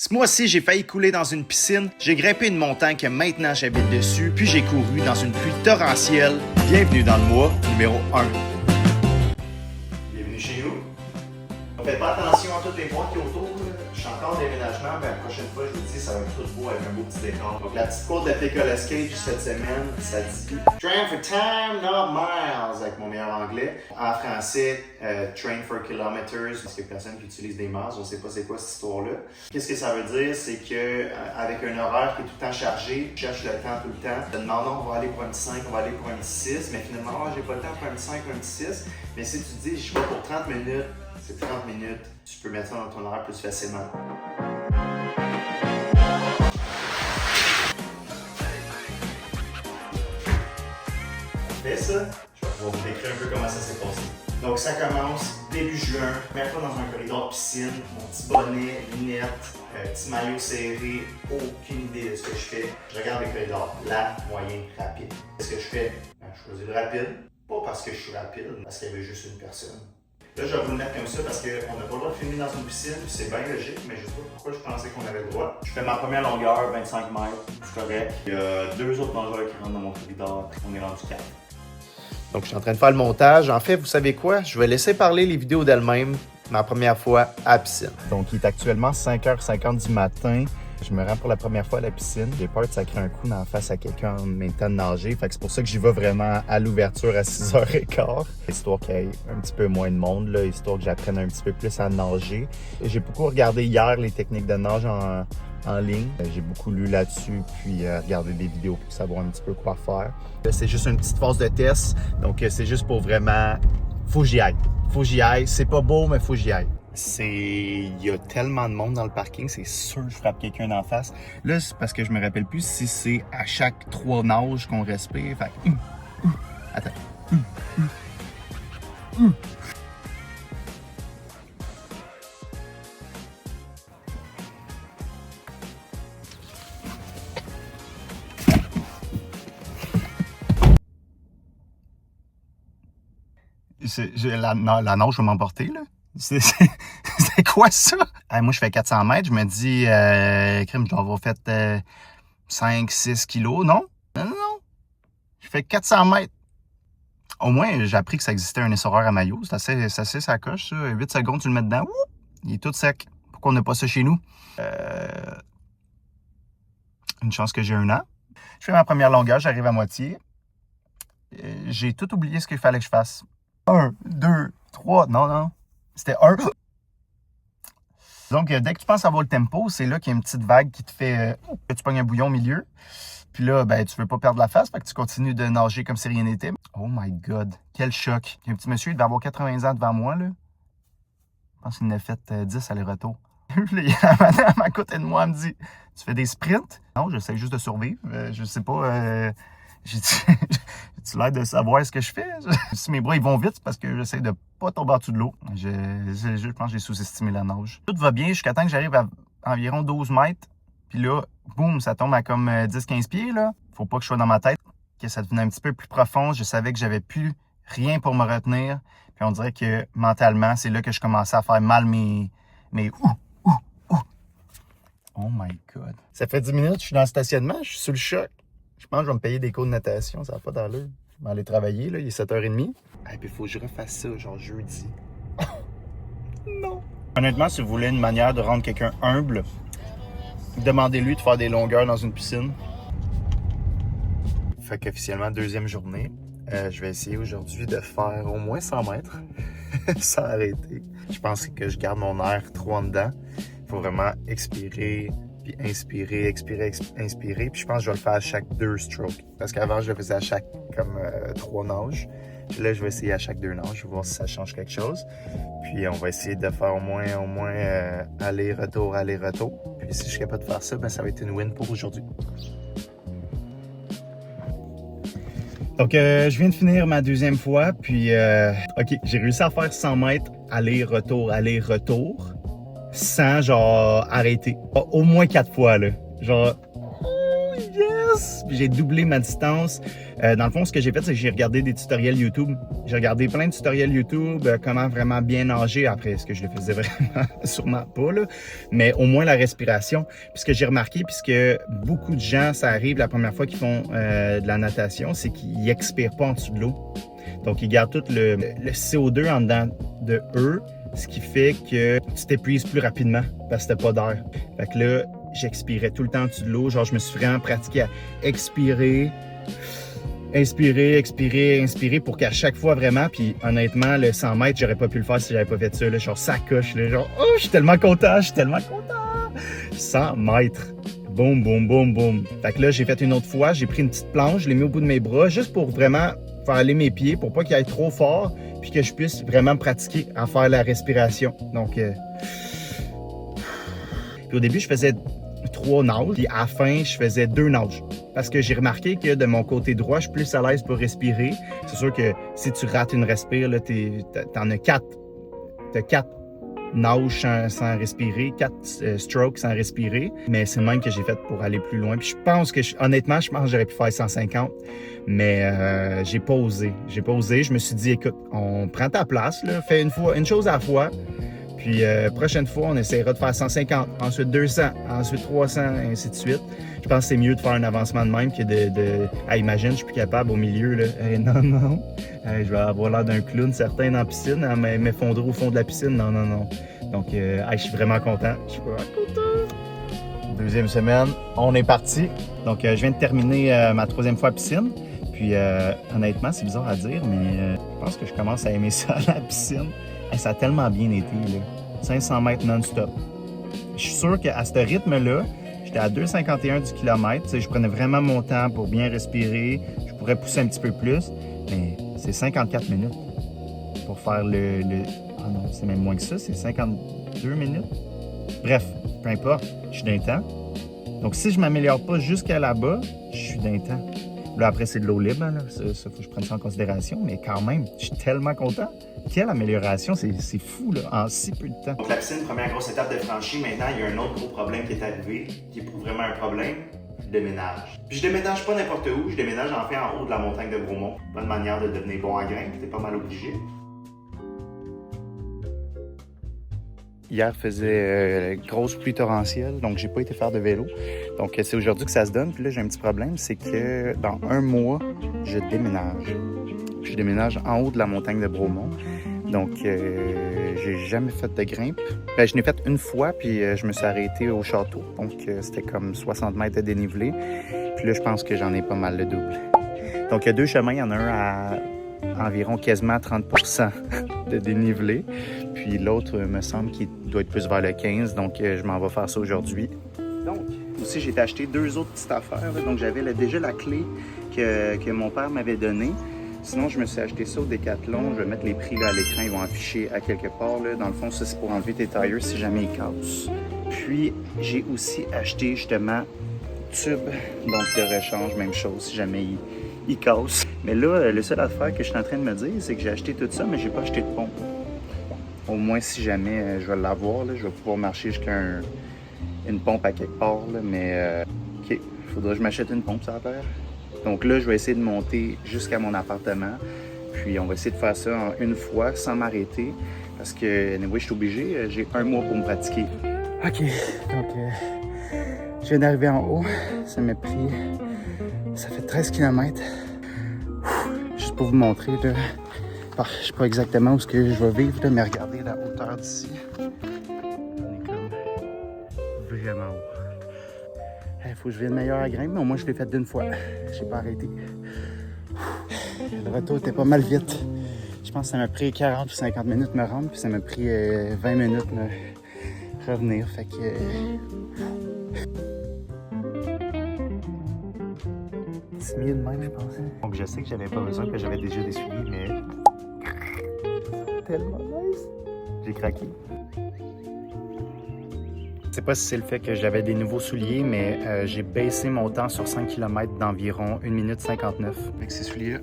Ce mois-ci, j'ai failli couler dans une piscine, j'ai grimpé une montagne que maintenant j'habite dessus, puis j'ai couru dans une pluie torrentielle. Bienvenue dans le mois numéro 1. Bienvenue chez nous. Faites pas attention à tous les mois qui autour. Je suis encore en déménagement, mais la prochaine fois, je vous dis, ça va être tout beau avec un beau petit décor. Donc, la petite quote de Nicolas Cage cette semaine, ça dit Train for time, not miles, avec mon meilleur anglais. En français, train for kilometers, parce qu'il y a personne qui utilise des miles, je ne sais pas c'est quoi cette histoire-là. Qu'est-ce que ça veut dire? C'est que avec un horaire qui est tout le temps chargé, je cherche le temps tout le temps. Non, on va aller pour un petit 5, on va aller pour un petit 6, mais finalement, j'ai pas le temps pour un petit 5 ou un petit 6. Mais si tu dis, je vais pour 30 minutes, c'est 30 minutes, tu peux mettre ça dans ton horaire plus facilement. Fait ça, je vais pouvoir vous décrire un peu comment ça s'est passé. Donc ça commence début juin, première fois dans un corridor piscine, mon petit bonnet, lunettes, petit maillot serré, aucune idée de ce que je fais. Je regarde les corridors, plat, moyen, rapide. Qu'est-ce que je fais? Je choisis le rapide, pas parce que je suis rapide, parce qu'il y avait juste une personne. Là, je vais vous le mettre comme ça parce qu'on n'a pas le droit de filmer dans une piscine, c'est bien logique, mais je ne sais pas pourquoi je pensais qu'on avait le droit. Je fais ma première longueur, 25 mètres, c'est correct. Il y a deux autres nageurs qui rentrent dans mon corridor, on est rendu 4. Donc, je suis en train de faire le montage. En fait, vous savez quoi? Je vais laisser parler les vidéos d'elles-mêmes, ma première fois à la piscine. Donc, il est actuellement 5h50 du matin. Je me rends pour la première fois à la piscine. J'ai peur de sacrer un coup dans la face à quelqu'un en même temps de nager. Fait que c'est pour ça que j'y vais vraiment à l'ouverture à 6h15. Histoire qu'il y ait un petit peu moins de monde, là, histoire que j'apprenne un petit peu plus à nager. J'ai beaucoup regardé hier les techniques de nage en ligne. J'ai beaucoup lu là-dessus, puis regardé des vidéos pour savoir un petit peu quoi faire. C'est juste une petite phase de test. Donc, c'est juste pour vraiment... Faut que j'y aille. Faut que j'y aille. C'est pas beau, mais faut que j'y aille. Il y a tellement de monde dans le parking, c'est sûr que je frappe quelqu'un d'en face. Là, c'est parce que je me rappelle plus si c'est à chaque 3 nages qu'on respire. Fait attends. La nage va m'emporter, là. C'est quoi ça? Moi, je fais 400 mètres. Je me dis, crime, je dois avoir fait 5-6 kilos. Non? Non. Je fais 400 mètres. Au moins, j'ai appris que ça existait un essoreur à maillot. C'est assez ça coche, ça. 8 secondes, tu le mets dedans. Oup, il est tout sec. Pourquoi on n'a pas ça chez nous? Une chance que j'ai 1 an. Je fais ma première longueur, j'arrive à moitié. J'ai tout oublié ce qu'il fallait que je fasse. 1, 2, 3. Non. C'était 1. Donc, dès que tu penses avoir le tempo, c'est là qu'il y a une petite vague qui te fait que tu pognes un bouillon au milieu. Puis là, ben, tu veux pas perdre la face, fait que tu continues de nager comme si rien n'était. Oh my God, quel choc. Il y a un petit monsieur, il devait avoir 80 ans devant moi, là. Je pense qu'il en a fait 10 allers-retour. Il y a la madame à côté de moi, elle me dit « Tu fais des sprints? » Non, j'essaie juste de survivre. Je sais pas... J'ai-tu l'air de savoir ce que je fais? Si mes bras ils vont vite, c'est parce que j'essaie de pas tomber en dessous de l'eau. Je pense que j'ai sous-estimé la nage. Tout va bien jusqu'à temps que j'arrive à environ 12 mètres. Puis là, boum, ça tombe à comme 10-15 pieds. Là. Faut pas que je sois dans ma tête. Que ça devenait un petit peu plus profond. Je savais que j'avais plus rien pour me retenir. Puis on dirait que mentalement, c'est là que je commençais à faire mal mes Oh my God. Ça fait 10 minutes, je suis dans le stationnement, je suis sous le choc. Je pense que je vais me payer des cours de natation, ça va pas d'allure. Je vais aller travailler, là, il est 7h30. Et puis il faut que je refasse ça, genre jeudi. Non! Honnêtement, si vous voulez une manière de rendre quelqu'un humble, demandez-lui de faire des longueurs dans une piscine. Fait qu'officiellement, 2e journée. Je vais essayer aujourd'hui de faire au moins 100 mètres sans arrêter. Je pense que je garde mon air trop en dedans. Il faut vraiment expirer, puis inspirer, expirer, inspirer. Puis je pense que je vais le faire à chaque 2 strokes. Parce qu'avant, je le faisais à chaque comme 3 nages. Puis là, je vais essayer à chaque 2 nages. Je vais voir si ça change quelque chose. Puis on va essayer de faire au moins aller-retour, aller-retour. Puis si je suis capable de faire ça, ben ça va être une win pour aujourd'hui. Donc, je viens de finir ma 2e fois. Puis, OK, j'ai réussi à faire 100 mètres aller-retour, aller-retour. Sans, genre, arrêter. Au moins 4 fois, là. Genre, oh yes! yes! Puis j'ai doublé ma distance. Dans le fond, ce que j'ai fait, c'est que j'ai regardé des tutoriels YouTube. J'ai regardé plein de tutoriels YouTube, comment vraiment bien nager. Après, est-ce que je le faisais vraiment? Sûrement pas, là. Mais au moins la respiration. Puis ce que j'ai remarqué, puisque beaucoup de gens, ça arrive la première fois qu'ils font de la natation, c'est qu'ils n'expirent pas en dessous de l'eau. Donc, ils gardent tout le CO2 en dedans de eux, ce qui fait que tu t'épuises plus rapidement parce que t'as pas d'air. Fait que là, j'expirais tout le temps en dessous de l'eau. Genre, je me suis vraiment pratiqué à expirer, inspirer, expirer, inspirer pour qu'à chaque fois vraiment, puis honnêtement, le 100 mètres, j'aurais pas pu le faire si j'avais pas fait ça. Là, genre, ça coche, là, genre, oh, je suis tellement content, je suis tellement content. 100 mètres. Boum, boum, boum, boum. Fait que là, j'ai fait une autre fois, j'ai pris une petite planche, je l'ai mis au bout de mes bras, juste pour vraiment faire aller mes pieds, pour pas qu'il aille trop fort, puis que je puisse vraiment me pratiquer à faire la respiration. Donc, puis au début, je faisais 3 nages, puis à la fin, je faisais 2 nages. Parce que j'ai remarqué que de mon côté droit, je suis plus à l'aise pour respirer. C'est sûr que si tu rates une respire, là, t'en as 4. T'as 4 nages sans respirer, 4 strokes sans respirer. Mais c'est le même que j'ai fait pour aller plus loin. Puis je pense que, honnêtement, je pense que j'aurais pu faire 150. Mais j'ai pas osé. J'ai pas osé. Je me suis dit, écoute, on prend ta place, là, fais une chose à la fois. Puis prochaine fois, on essaiera de faire 150, ensuite 200, ensuite 300, et ainsi de suite. Je pense que c'est mieux de faire un avancement de même que imagine, je suis plus capable au milieu, là. Non. Je vais avoir l'air d'un clown certain dans la piscine, à m'effondrer au fond de la piscine. Non. Donc, je suis vraiment content. Je suis vraiment content. Deuxième semaine, on est parti. Donc, je viens de terminer ma 3e fois à piscine. Puis, honnêtement, c'est bizarre à dire, mais je pense que je commence à aimer ça, la piscine. Ça a tellement bien été, là. 500 mètres non-stop. Je suis sûr qu'à ce rythme-là, j'étais à 2,51 du kilomètre. Tu sais, je prenais vraiment mon temps pour bien respirer. Je pourrais pousser un petit peu plus, mais c'est 54 minutes pour faire Ah non, c'est même moins que ça, c'est 52 minutes. Bref, peu importe, je suis d'un temps. Donc, si je ne m'améliore pas jusqu'à là-bas, je suis d'un temps. Là, après, c'est de l'eau libre, là. Ça, faut que je prenne ça en considération, mais quand même, je suis tellement content. Quelle amélioration, c'est fou, là, en si peu de temps. Donc, la piscine, première grosse étape de franchie. Maintenant, il y a un autre gros problème qui est arrivé, qui est vraiment un problème. Je déménage. Puis je déménage pas n'importe où, je déménage en fait en haut de la montagne de Bromont. Bonne manière de devenir bon à grimpe, t'es pas mal obligé. Hier faisait grosse pluie torrentielle, donc j'ai pas été faire de vélo. Donc c'est aujourd'hui que ça se donne. Puis là, j'ai un petit problème, c'est que dans 1 mois, je déménage. Je déménage en haut de la montagne de Bromont. Donc j'ai jamais fait de grimpe. Je l'ai fait une fois, puis je me suis arrêté au château. Donc c'était comme 60 mètres de dénivelé. Puis là, je pense que j'en ai pas mal le double. Donc il y a 2 chemins, il y en a un à environ quasiment 30% de dénivelé. Puis l'autre, me semble qu'il doit être plus vers le 15, donc je m'en vais faire ça aujourd'hui. Donc, aussi, j'ai acheté 2 autres petites affaires. Là. Donc, j'avais déjà la clé que mon père m'avait donnée. Sinon, je me suis acheté ça au Décathlon. Je vais mettre les prix là, à l'écran, ils vont afficher à quelque part. Là. Dans le fond, ça, c'est pour enlever tes tires si jamais ils cassent. Puis, j'ai aussi acheté justement tube, donc de rechange, même chose, si jamais ils cassent. Mais là, le seul affaire que je suis en train de me dire, c'est que j'ai acheté tout ça, mais j'ai pas acheté de pompe. Au moins, si jamais je vais l'avoir, je vais pouvoir marcher jusqu'à une pompe à quelque part. Là, mais OK, il faudra que je m'achète une pompe sur la terre. Donc là, je vais essayer de monter jusqu'à mon appartement. Puis on va essayer de faire ça en une fois sans m'arrêter. Parce que, anyway, je suis obligé, j'ai 1 mois pour me pratiquer. OK, donc je viens d'arriver en haut. Ça m'a pris... Ça fait 13 km. Juste pour vous montrer, là. Je sais pas exactement où je vais vivre, là, mais regardez la hauteur d'ici. On est comme vraiment haut. Il faut que je vienne meilleur à grimpe, mais au moins je l'ai fait d'une fois. J'ai pas arrêté. Le retour était pas mal vite. Je pense que ça m'a pris 40 ou 50 minutes me rendre, puis ça m'a pris 20 minutes me revenir. Fait que... 10 000 même, je pense. Donc je sais que j'avais pas besoin, que j'avais déjà des souliers, mais... tellement nice. J'ai craqué. Je sais pas si c'est le fait que j'avais des nouveaux souliers, mais j'ai baissé mon temps sur 5 km d'environ 1 minute 59. Avec ces souliers-là,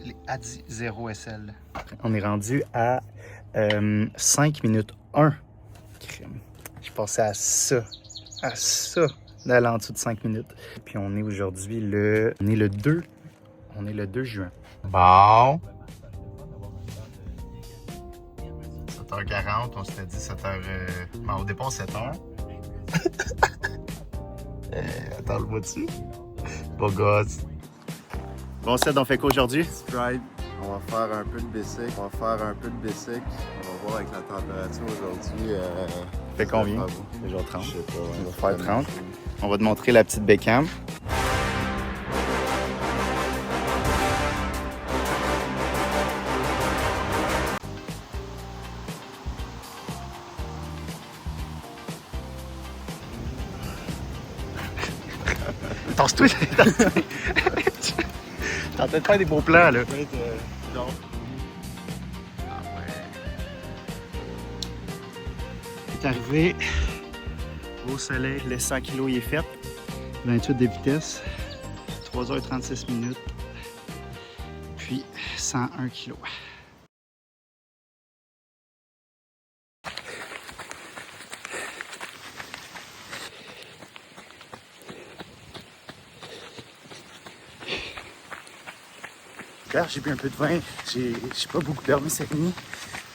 les Adi 0 SL. On est rendu à 5 minutes 1. Je passais à ça. d'aller en dessous de 5 minutes. Puis on est aujourd'hui le... On est le 2. On est le 2 juin. Bon. 7h40, on s'était dit 7h... Ben, au départ, 7h. Attends, le mot dessus. Beau gosse. Bon, Seth, on fait quoi aujourd'hui? Stride. On va faire un peu de basic. On va voir avec la température aujourd'hui. Fait combien? C'est genre 30. Je sais pas. On va faire 30. On va te montrer la petite bécane. Tasse-toi! T'es en train de faire des beaux plans, là. Non. C'est arrivé. Beau soleil. Le 100 kg il est fait. 28 de vitesse. 3h36 minutes. Puis 101 kg. J'ai bu un peu de vin, j'ai pas beaucoup dormi cette nuit.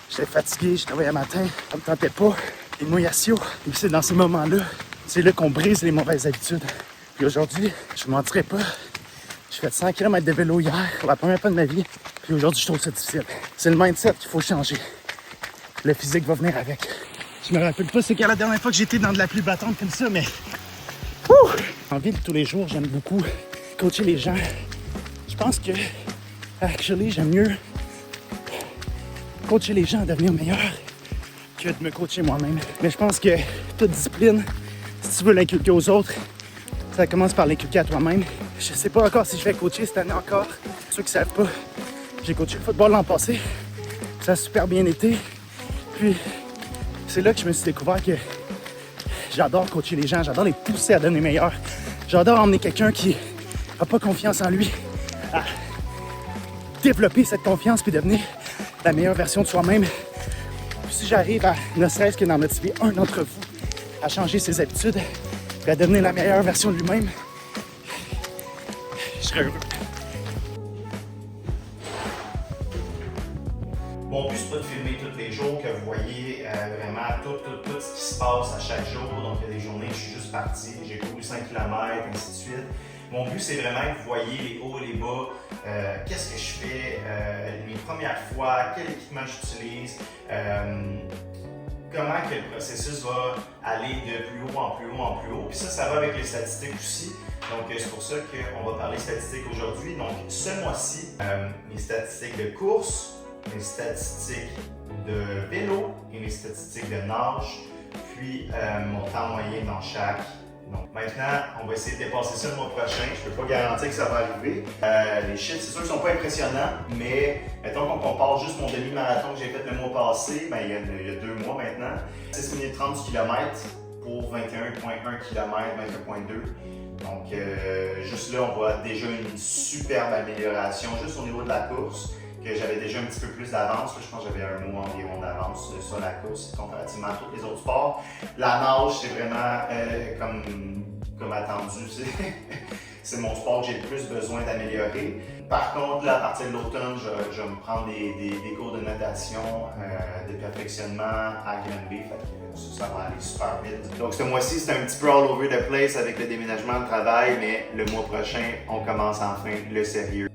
J'étais fatigué, je travaillais le matin, ça me tentait pas. Les mouillations. Et c'est dans ces moments-là, c'est là qu'on brise les mauvaises habitudes. Puis aujourd'hui, je vous mentirais pas, j'ai fait 100 km de vélo hier, pour la première fois de ma vie. Puis aujourd'hui, je trouve ça difficile. C'est le mindset qu'il faut changer. Le physique va venir avec. Je me rappelle pas c'est quand la dernière fois que j'étais dans de la pluie battante comme ça, mais... En ville, tous les jours, j'aime beaucoup coacher les gens. Je pense que... Actually, j'aime mieux coacher les gens à devenir meilleurs que de me coacher moi-même. Mais je pense que toute discipline, si tu veux l'inculquer aux autres, ça commence par l'inculquer à toi-même. Je sais pas encore si je vais coacher cette année encore. Ceux qui savent pas, j'ai coaché le football l'an passé. Ça a super bien été. Puis, c'est là que je me suis découvert que j'adore coacher les gens. J'adore les pousser à devenir meilleurs. J'adore emmener quelqu'un qui n'a pas confiance en lui à développer cette confiance puis devenir la meilleure version de soi-même. Puis si j'arrive à, ne serait-ce que d'en motiver un d'entre vous à changer ses habitudes et à devenir la meilleure version de lui-même, je serais heureux. Mon but, c'est pas de filmer tous les jours, que vous voyez vraiment tout ce qui se passe à chaque jour. Donc, il y a des journées où je suis juste parti, j'ai couru 5 km, ainsi de suite. Mon but, c'est vraiment que vous voyez les hauts et les bas, qu'est-ce que je fais, mes premières fois, quel équipement j'utilise, comment que le processus va aller de plus haut en plus haut en plus haut. Puis ça va avec les statistiques aussi. Donc, c'est pour ça qu'on va parler statistiques aujourd'hui. Donc, ce mois-ci, mes statistiques de course, mes statistiques de vélo et mes statistiques de nage, puis mon temps moyen dans chaque. Donc maintenant, on va essayer de dépasser ça le mois prochain. Je ne peux pas garantir que ça va arriver. Les chiffres, c'est sûr qu'ils ne sont pas impressionnants, mais mettons qu'on compare juste mon demi-marathon que j'ai fait le mois passé, ben, il y a 2 mois maintenant. 6 minutes 30 km pour 21,1 km, 21,2. Donc juste là, on voit déjà une superbe amélioration juste au niveau de la course. Que j'avais déjà un petit peu plus d'avance. Je pense que j'avais un mois environ d'avance sur la course comparativement à tous les autres sports. La nage, c'est vraiment comme attendu. C'est mon sport que j'ai le plus besoin d'améliorer. Par contre, là, à partir de l'automne, je vais me prendre des cours de natation, de perfectionnement à Granby. Ça va aller super vite. Donc ce mois-ci, c'est un petit peu all over the place avec le déménagement, le travail, mais le mois prochain, on commence enfin le sérieux.